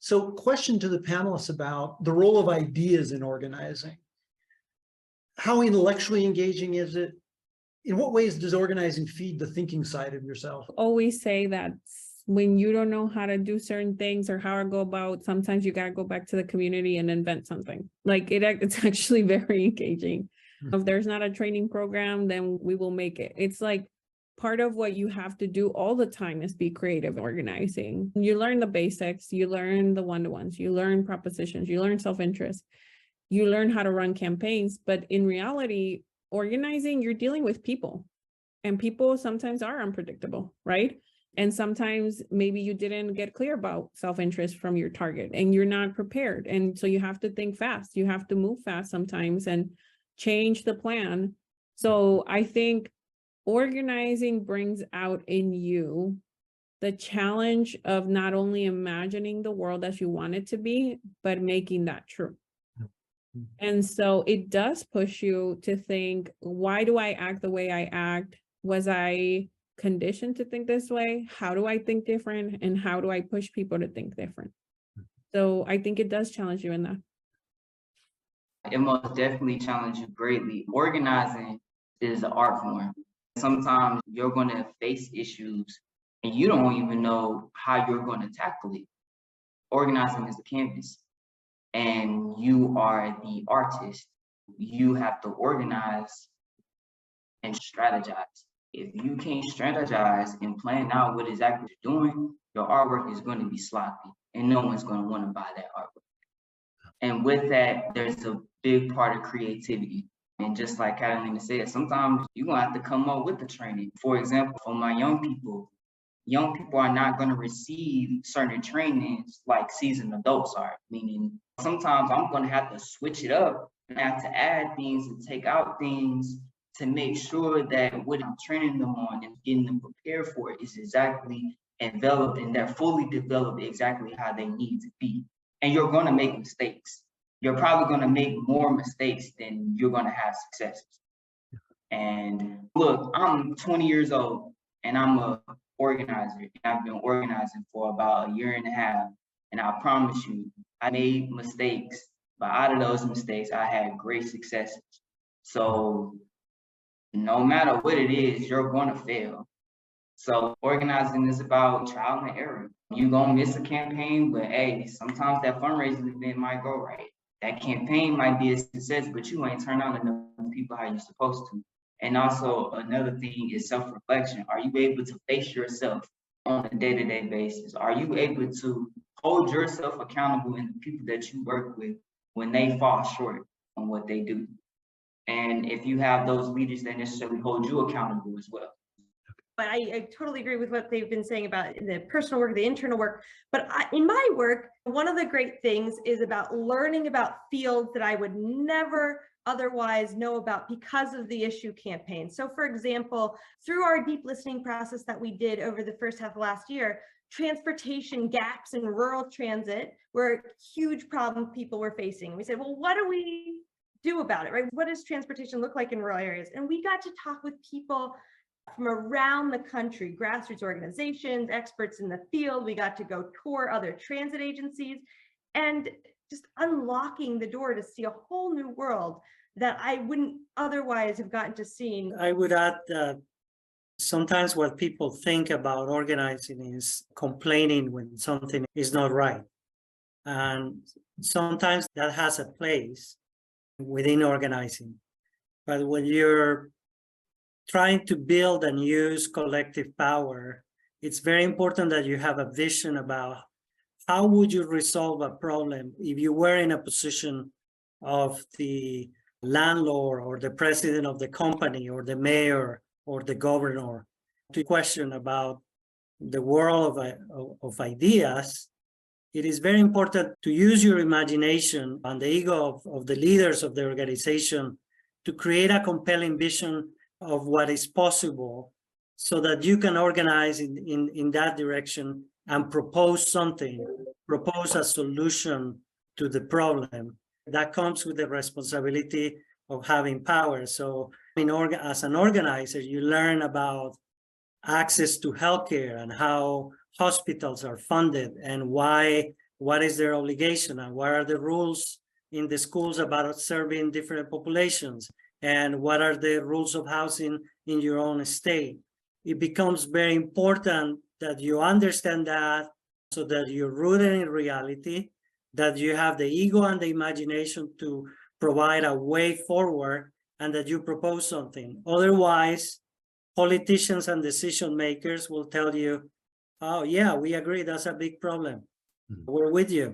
So question to the panelists about the role of ideas in organizing. How intellectually engaging is it? In what ways does organizing feed the thinking side of yourself? Always say that when you don't know how to do certain things or how to go about, sometimes you got to go back to the community and invent something. Like it's actually very engaging. If there's not a training program, then we will make it. It's like part of what you have to do all the time is be creative organizing. You learn the basics, you learn the one-to-ones, you learn propositions, you learn self-interest, you learn how to run campaigns. But in reality, organizing, you're dealing with people, and people sometimes are unpredictable, right? And sometimes maybe you didn't get clear about self-interest from your target and you're not prepared. And so you have to think fast. You have to move fast sometimes and change the plan. So I think organizing brings out in you the challenge of not only imagining the world as you want it to be, but making that true. And so it does push you to think, why do I act the way I act? Was I conditioned to think this way? How do I think different? And how do I push people to think different? So I think it does challenge you in that. It most definitely challenges you greatly. Organizing is an art form. Sometimes you're going to face issues and you don't even know how you're going to tackle it. Organizing is the canvas and you are the artist. You have to organize and strategize. If you can't strategize and plan out what exactly you're doing, your artwork is going to be sloppy and no one's going to want to buy that artwork. And with that, there's a big part of creativity. And just like Catalina said, sometimes you're going to have to come up with the training. For example, for my young people are not going to receive certain trainings like seasoned adults are, meaning sometimes I'm going to have to switch it up and have to add things and take out things to make sure that what I'm training them on and getting them prepared for it is exactly enveloped and they're fully developed exactly how they need to be. And you're going to make mistakes. You're probably going to make more mistakes than you're going to have successes. And look, I'm 20 years old and I'm an organizer. I've been organizing for about 1.5 years. And I promise you, I made mistakes, but out of those mistakes, I had great successes. So no matter what it is, you're going to fail. So organizing is about trial and error. You're going to miss a campaign, but hey, sometimes that fundraising event might go right. That campaign might be a success, but you ain't turn on enough people how you're supposed to. And also another thing is self-reflection. Are you able to face yourself on a day-to-day basis? Are you able to hold yourself accountable and the people that you work with when they fall short on what they do? And if you have those leaders that necessarily hold you accountable as well. But I totally agree with what they've been saying about the personal work, the internal work. But in my work, one of the great things is about learning about fields that I would never otherwise know about because of the issue campaign. So for example, through our deep listening process that we did over the first half of last year, transportation gaps in rural transit were a huge problem people were facing. We said, well, what do we do about it, right? What does transportation look like in rural areas? And we got to talk with people from around the country, grassroots organizations, experts in the field. We got to go tour other transit agencies and just unlocking the door to see a whole new world that I wouldn't otherwise have gotten to see. I would add that sometimes what people think about organizing is complaining when something is not right. And sometimes that has a place within organizing. But when you're trying to build and use collective power, it's very important that you have a vision about how would you resolve a problem if you were in a position of the landlord or the president of the company or the mayor or the governor to question about the world of ideas. It is very important to use your imagination and the ego of the leaders of the organization to create a compelling vision of what is possible so that you can organize in that direction and propose something, propose a solution to the problem. That comes with the responsibility of having power. So as an organizer, you learn about access to healthcare and how hospitals are funded and why what is their obligation and what are the rules in the schools about serving different populations, and what are the rules of housing in your own state. It becomes very important that you understand that, so that you're rooted in reality, that you have the ego and the imagination to provide a way forward, and that you propose something. Otherwise, politicians and decision makers will tell you, oh yeah, we agree, that's a big problem. We're with you.